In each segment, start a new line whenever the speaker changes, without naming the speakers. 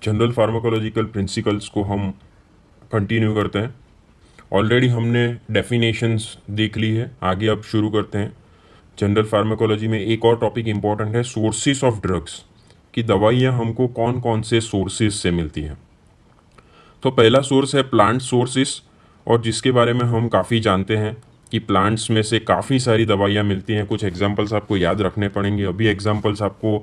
General pharmacological principles को हम continue करते हैं। ऑलरेडी हमने डेफिनेशंस देख ली है, आगे अब शुरू करते हैं। जनरल फार्माकोलॉजी में एक और टॉपिक इंपॉर्टेंट है, सोर्सेस ऑफ ड्रग्स, कि दवाइयाँ हमको कौन कौन से सोर्सेस से मिलती हैं। तो पहला सोर्स है प्लांट सोर्सेस, और जिसके बारे में हम काफ़ी जानते हैं कि प्लांट्स में से काफ़ी सारी दवाइयाँ मिलती हैं। कुछ एग्जांपल्स आपको याद रखने पड़ेंगे, अभी एग्जांपल्स आपको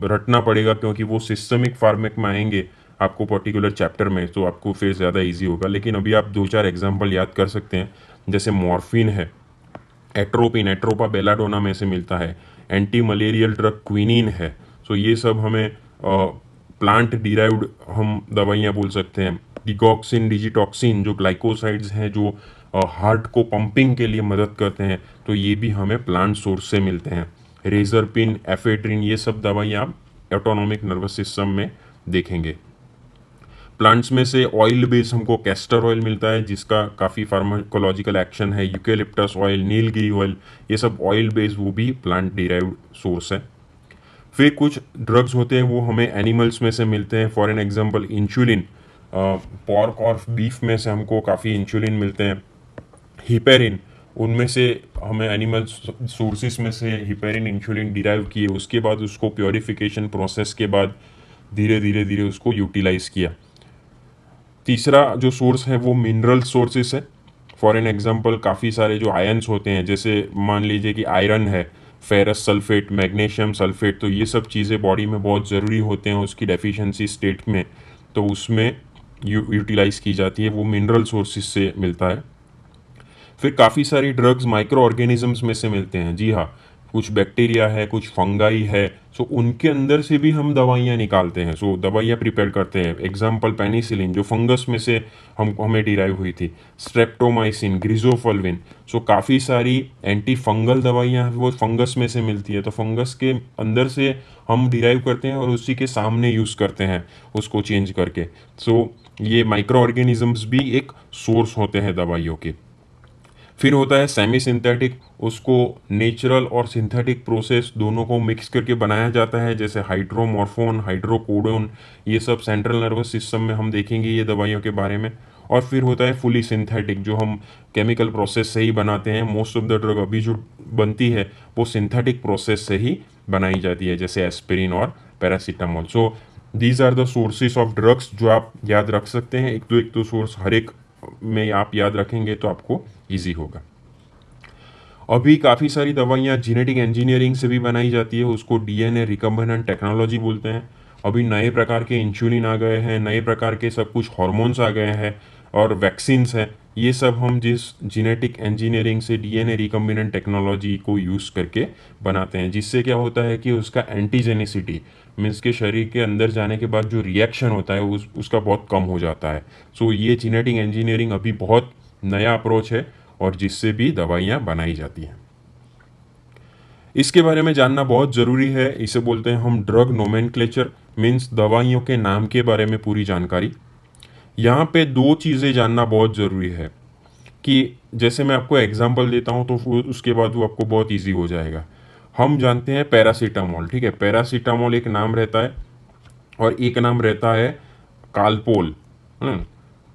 रटना पड़ेगा क्योंकि वो सिस्टमिक फार्मेक में आएंगे आपको पर्टिकुलर चैप्टर में, तो आपको फिर ज़्यादा इजी होगा। लेकिन अभी आप दो चार एग्जांपल याद कर सकते हैं, जैसे मॉर्फिन है, एट्रोपिन एट्रोपा बेलाडोना में से मिलता है, एंटी मलेरियल ड्रग क्विनीन है। सो ये सब हमें प्लांट डिराइव्ड हम दवाइयाँ बोल सकते हैं। डिगॉक्सिन डिजिटॉक्सिन जो ग्लाइकोसाइड्स हैं, जो हार्ट को पंपिंग के लिए मदद करते हैं, तो ये भी हमें प्लांट सोर्स से मिलते हैं। रेजरपिन, एफेड्रिन, ये सब दवाइयाँ आप ऑटोनॉमिक नर्वस सिस्टम में देखेंगे। प्लांट्स में से ऑयल बेस हमको कैस्टर ऑयल मिलता है, जिसका काफ़ी फार्माकोलॉजिकल एक्शन है। यूकेलिप्टस ऑयल, नीलगिरी ऑयल, ये सब ऑयल बेस वो भी प्लांट डिराइव्ड सोर्स है। फिर कुछ ड्रग्स होते हैं वो हमें एनिमल्स में से मिलते हैं। For an example insulin, pork और बीफ में से हमको काफ़ी इंसुलिन मिलते हैं। हिपेरिन, उनमें से हमें एनिमल सोर्सेस में से हिपेरिन इंसुलिन डिराइव किए, उसके बाद उसको प्योरिफिकेशन प्रोसेस के बाद धीरे धीरे धीरे उसको यूटिलाइज किया। तीसरा जो सोर्स है वो मिनरल सोर्सेस है। फॉर एन एग्जांपल काफ़ी सारे जो आयन्स होते हैं, जैसे मान लीजिए कि आयरन है, फेरस सल्फेट, मैग्नीशियम सल्फेट, तो ये सब चीज़ें बॉडी में बहुत ज़रूरी होते हैं उसकी डेफिशिएंसी स्टेट में, तो उसमें यूटिलाइज की जाती है, वो मिनरल सोर्सेस से मिलता है। फिर काफ़ी सारी ड्रग्स माइक्रो ऑर्गेनिजम्स में से मिलते हैं। जी हाँ, कुछ बैक्टीरिया है, कुछ फंगाई है, सो उनके अंदर से भी हम दवाइयाँ निकालते हैं, सो दवाइयाँ प्रिपेयर करते हैं। एग्जाम्पल पेनिसिलिन जो फंगस में से हमें डिराइव हुई थी, स्ट्रेप्टोमाइसिन, ग्रिजोफोल्विन, सो काफ़ी सारी एंटी फंगल दवाइयाँ वो फंगस में से मिलती है, तो फंगस के अंदर से हम डिराइव करते हैं और उसी के सामने यूज़ करते हैं उसको चेंज करके। सो ये माइक्रो ऑर्गेनिजम्स भी एक सोर्स होते हैं दवाइयों के। फिर होता है सेमी सिंथेटिक, उसको नेचुरल और सिंथेटिक प्रोसेस दोनों को मिक्स करके बनाया जाता है, जैसे हाइड्रोमॉर्फोन, हाइड्रोकोडोन, ये सब सेंट्रल नर्वस सिस्टम में हम देखेंगे ये दवाइयों के बारे में। और फिर होता है फुली सिंथेटिक, जो हम केमिकल प्रोसेस से ही बनाते हैं। मोस्ट ऑफ द ड्रग अभी जो बनती है वो सिंथेटिक प्रोसेस से ही बनाई जाती है, जैसे एस्पिरिन और paracetamol. So these are the sources of drugs जो आप याद रख सकते हैं। एक तो सोर्स हर एक में आप याद रखेंगे तो आपको ईजी होगा। अभी काफ़ी सारी दवाइयाँ जेनेटिक इंजीनियरिंग से भी बनाई जाती है, उसको डीएनए रिकम्बिनेंट टेक्नोलॉजी बोलते हैं। अभी नए प्रकार के इंसुलिन आ गए हैं, नए प्रकार के सब कुछ हार्मोन्स आ गए हैं और वैक्सीन्स हैं। ये सब हम जिस जेनेटिक इंजीनियरिंग से डीएनए रिकम्बिनेंट टेक्नोलॉजी को यूज़ करके बनाते हैं, जिससे क्या होता है कि उसका एंटीजेनिसिटी मीन्स के शरीर के अंदर जाने के बाद जो रिएक्शन होता है उसका बहुत कम हो जाता है। सो ये जेनेटिक इंजीनियरिंग अभी बहुत नया अप्रोच है और जिससे भी दवाइयाँ बनाई जाती हैं। इसके बारे में जानना बहुत ज़रूरी है, इसे बोलते हैं हम ड्रग नोमेनक्लेचर, मीन्स दवाइयों के नाम के बारे में पूरी जानकारी। यहाँ पे दो चीज़ें जानना बहुत ज़रूरी है कि जैसे मैं आपको एग्जांपल देता हूँ तो उसके बाद वो आपको बहुत इजी हो जाएगा। हम जानते हैं पैरासीटामोल, ठीक है, पैरासीटामोल एक नाम रहता है और एक नाम रहता है कालपोल।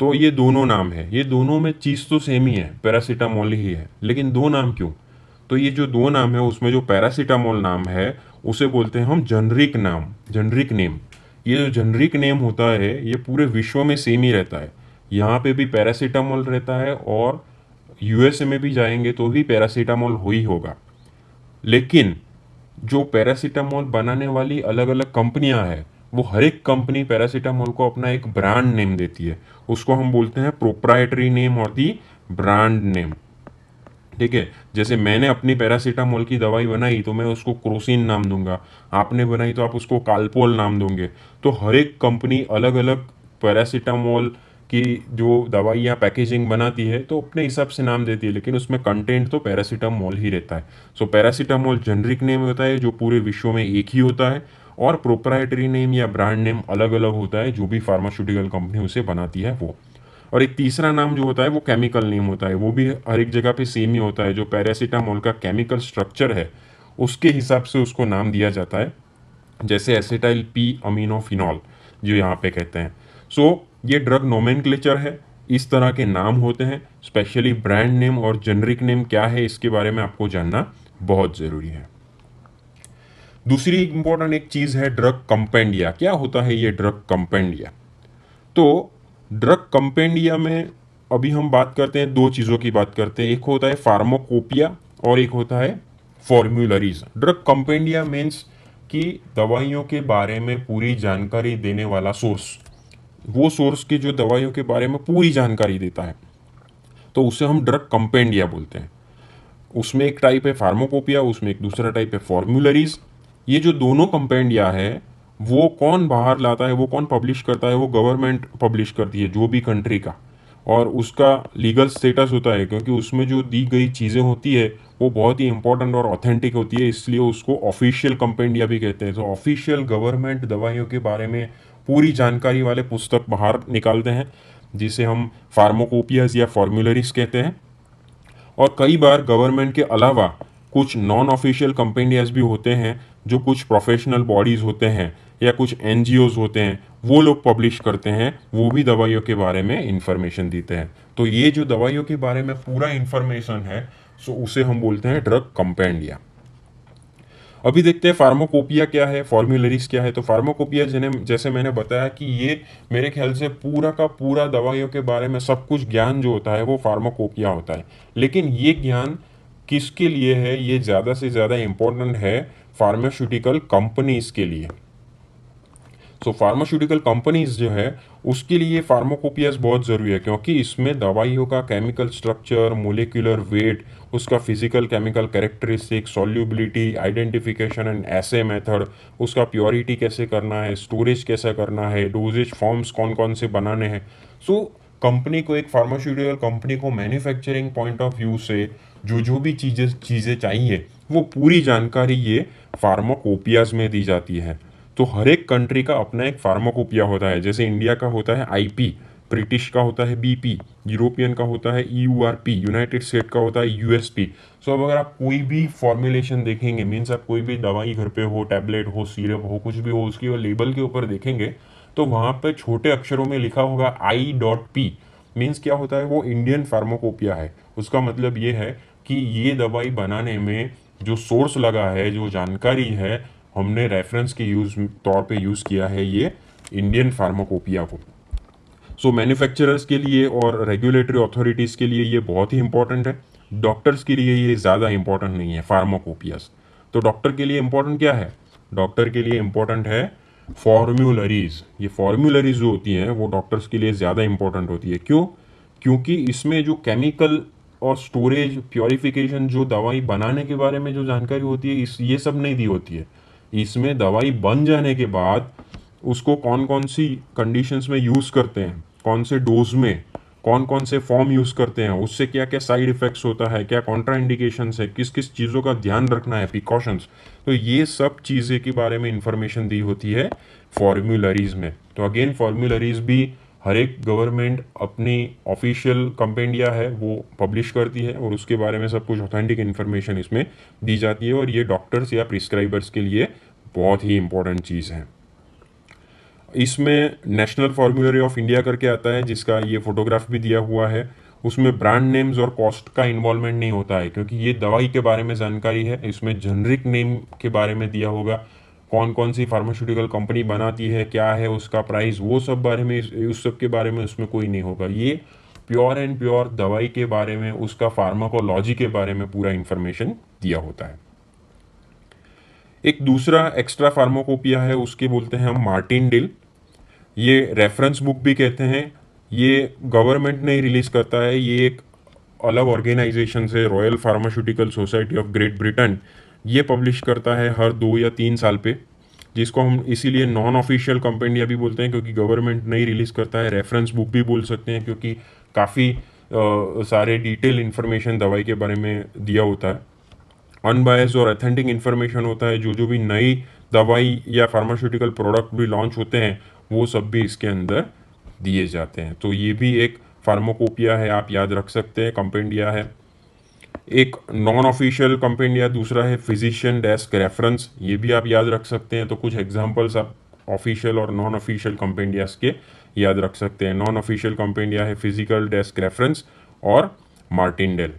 तो ये दोनों नाम है, ये दोनों में चीज़ तो सेम ही है, पैरासीटामोल ही है, लेकिन दो नाम क्यों? तो ये जो दो नाम है उसमें जो पैरासीटामोल नाम है उसे बोलते हैं हम जनरिक नाम, जनरिक नेम। ये जो जनरिक नेम होता है ये पूरे विश्व में सेम ही रहता है। यहाँ पे भी पैरासीटामोल रहता है और यूएसए में भी जाएंगे तो भी पैरासीटामोल हो ही होगा। लेकिन जो पैरासीटामोल बनाने वाली अलग अलग कंपनियां हैं, वो हर एक कंपनी पैरासीटामोल को अपना एक ब्रांड नेम देती है, उसको हम बोलते हैं प्रोप्राइटरी नेम और दी ब्रांड नेम। ठीक है, जैसे मैंने अपनी पैरासीटामोल की दवाई बनाई तो मैं उसको क्रोसिन नाम दूंगा, आपने बनाई तो आप उसको कालपोल नाम दोगे। तो हर एक कंपनी अलग अलग पैरासीटामोल की जो दवाइयाँ पैकेजिंग बनाती है तो अपने हिसाब से नाम देती है, लेकिन उसमें कंटेंट तो पैरासीटामोल ही रहता है। सो पैरासीटामोल जेनरिक नेम होता है जो पूरे विश्व में एक ही होता है, और प्रोप्राइटरी नेम या ब्रांड नेम अलग अलग होता है जो भी फार्मास्यूटिकल कंपनी उसे बनाती है वो। और एक तीसरा नाम जो होता है वो केमिकल नेम होता है, वो भी हर एक जगह पे सेम ही होता है। जो पैरासीटामोल का केमिकल स्ट्रक्चर है उसके हिसाब से उसको नाम दिया जाता है, जैसे एसिटाइल पी अमीनोफिनॉल, जो यहाँ पे कहते हैं। सो ये ड्रग नोमेनक्लेचर है, इस तरह के नाम होते हैं। स्पेशली ब्रांड नेम और जेनरिक नेम क्या है इसके बारे में आपको जानना बहुत ज़रूरी है। दूसरी इंपॉर्टेंट एक चीज़ है ड्रग कंपेंडिया। क्या होता है ये ड्रग कंपेंडिया? तो ड्रग कंपेंडिया में अभी हम बात करते हैं, दो चीज़ों की बात करते हैं। एक होता है फार्माकोपिया और एक होता है फॉर्मूलरीज। ड्रग कंपेंडिया मीन्स कि दवाइयों के बारे में पूरी जानकारी देने वाला सोर्स, वो सोर्स की जो दवाइयों के बारे में पूरी जानकारी देता है, तो उसे हम ड्रग कंपेंडिया बोलते हैं। उसमें एक टाइप है फार्माकोपिया, उसमें एक दूसरा टाइप है फॉर्मूलरीज। ये जो दोनों कंपेंडिया है वो कौन बाहर लाता है, वो कौन पब्लिश करता है? वो गवर्नमेंट पब्लिश करती है जो भी कंट्री का, और उसका लीगल स्टेटस होता है, क्योंकि उसमें जो दी गई चीज़ें होती है वो बहुत ही इंपॉर्टेंट और ऑथेंटिक होती है, इसलिए उसको ऑफिशियल कंपेंडिया भी कहते हैं। तो ऑफिशियल गवर्नमेंट दवाइयों के बारे में पूरी जानकारी वाले पुस्तक बाहर निकालते हैं, जिसे हम फार्माकोपियाज या फॉर्मूलरीज कहते हैं। और कई बार गवर्नमेंट के अलावा कुछ नॉन ऑफिशियल कंपेनियाज भी होते हैं, जो कुछ प्रोफेशनल बॉडीज़ होते हैं या कुछ एनजीओज होते हैं, वो लोग पब्लिश करते हैं, वो भी दवाइयों के बारे में इंफॉर्मेशन देते हैं। तो ये जो दवाइयों के बारे में पूरा इंफॉर्मेशन है, सो उसे हम बोलते हैं ड्रग कंपेंडिया। अभी देखते हैं फार्माकोपिया क्या है, फॉर्मूलरीज क्या है। तो फार्माकोपिया जैसे मैंने बताया कि ये मेरे ख्याल से पूरा का पूरा दवाइयों के बारे में सब कुछ ज्ञान जो होता है वो फार्माकोपिया होता है। लेकिन ये ज्ञान किसके लिए है? ये ज़्यादा से ज़्यादा इम्पोर्टेंट है फार्मास्यूटिकल कंपनीज के लिए। सो फार्मास्यूटिकल कंपनीज जो है उसके लिए फार्माकोपियाज बहुत ज़रूरी है, क्योंकि इसमें दवाइयों का केमिकल स्ट्रक्चर, मोलिकुलर वेट, उसका physical chemical characteristic, solubility, identification and essay method, उसका प्योरिटी कैसे करना है, स्टोरेज कैसे करना है, डोजेज फॉर्म्स कौन कौन से बनाने हैं। सो कंपनी को, एक फार्मास्यूटिकल कंपनी को मैन्युफैक्चरिंग पॉइंट ऑफ व्यू से जो जो भी चीज़ें चाहिए वो पूरी जानकारी ये फार्माकोपियाज में दी जाती है। तो हर एक कंट्री का अपना एक फार्माकोपिया होता है। जैसे इंडिया का होता है आईपी, ब्रिटिश का होता है बीपी, यूरोपियन का होता है ईयूआरपी, यूनाइटेड स्टेट का होता है यूएसपी। सो अब अगर आप कोई भी फॉर्मुलेशन देखेंगे, मीन्स आप कोई भी दवाई घर पे हो, टैबलेट हो, सिरप हो, कुछ भी हो, उसकी लेबल के ऊपर देखेंगे तो वहाँ पे छोटे अक्षरों में लिखा होगा I.P। मीन्स क्या होता है? वो इंडियन फार्माकोपिया है। उसका मतलब ये है कि ये दवाई बनाने में जो सोर्स लगा है, जो जानकारी है, हमने रेफरेंस के तौर पे यूज़ किया है ये इंडियन फार्माकोपिया को। सो मैन्युफैक्चरर्स के लिए और रेगुलेटरी अथॉरिटीज़ के लिए ये बहुत ही इंपॉर्टेंट है। डॉक्टर्स के लिए ये ज़्यादा इंपॉर्टेंट नहीं है फार्माकोपियाज। तो डॉक्टर के लिए इंपॉर्टेंट क्या है? डॉक्टर के लिए इंपॉर्टेंट है फॉर्मूलरीज। ये फॉर्मूलरीज जो होती हैं वो डॉक्टर्स के लिए ज़्यादा इंपॉर्टेंट होती है। क्यों? क्योंकि इसमें जो केमिकल और स्टोरेज, प्योरिफिकेशन, जो दवाई बनाने के बारे में जो जानकारी होती है, ये सब नहीं दी होती है। इसमें दवाई बन जाने के बाद उसको कौन कौन सी कंडीशंस में यूज़ करते हैं, कौन से डोज में, कौन कौन से फॉर्म यूज़ करते हैं, उससे क्या क्या साइड इफ़ेक्ट्स होता है, क्या कॉन्ट्राइंडिकेशंस है, किस किस चीज़ों का ध्यान रखना है, प्रिकॉशंस। तो ये सब चीज़ें के बारे में इंफॉर्मेशन दी होती है फॉर्मूलरीज में। तो अगेन फॉर्मूलरीज भी हर एक गवर्नमेंट अपनी ऑफिशियल कंपेंडिया है वो पब्लिश करती है, और उसके बारे में सब कुछ ऑथेंटिक इन्फॉर्मेशन इसमें दी जाती है। और ये डॉक्टर्स या प्रिस्क्राइबर्स के लिए बहुत ही इंपॉर्टेंट चीज़ है। इसमें नेशनल फॉर्मूलरी ऑफ इंडिया करके आता है, जिसका ये फोटोग्राफ भी दिया हुआ है। उसमें ब्रांड नेम्स और कॉस्ट का इन्वॉल्वमेंट नहीं होता है, क्योंकि ये दवाई के बारे में जानकारी है। इसमें जेनरिक नेम के बारे में दिया होगा, कौन कौन सी फार्मास्यूटिकल कंपनी बनाती है, क्या है उसका प्राइस, वो सब बारे में, उस सब के बारे में उसमें कोई नहीं होगा। ये प्योर एंड प्योर दवाई के बारे में, उसका फार्माकोलॉजी के बारे में पूरा इंफॉर्मेशन दिया होता है। एक दूसरा एक्स्ट्रा फार्माकोपिया है, उसके बोलते हैं हम मार्टिनडिल। ये रेफरेंस बुक भी कहते हैं। ये गवर्नमेंट नहीं रिलीज़ करता है, ये एक अलग ऑर्गेनाइजेशन से, royal pharmaceutical society of great Britain, ये पब्लिश करता है हर 2 या 3 साल पे, जिसको हम इसीलिए नॉन ऑफिशियल कंपेंडिया भी बोलते हैं, क्योंकि गवर्नमेंट नहीं रिलीज़ करता है। रेफरेंस बुक भी बोल सकते हैं, क्योंकि काफ़ी सारे डिटेल इन्फॉर्मेशन दवाई के बारे में दिया होता है। अनबायस्ड और ऑथेंटिक इन्फॉर्मेशन होता है। जो जो भी नई दवाई या फार्मास्यूटिकल प्रोडक्ट भी लॉन्च होते हैं वो सब भी इसके अंदर दिए जाते हैं। तो ये भी एक फार्माकोपिया है, आप याद रख सकते हैं, कंपेंडिया है। एक नॉन ऑफिशियल कंपेंडिया दूसरा है फिजिशियन डेस्क रेफरेंस, ये भी आप याद रख सकते हैं। तो कुछ एग्जांपल्स आप ऑफिशियल और नॉन ऑफिशियल कंपेंडियाज के याद रख सकते हैं। नॉन ऑफिशियल कंपेंडिया है फिजिकल डेस्क रेफरेंस और मार्टिनडेल।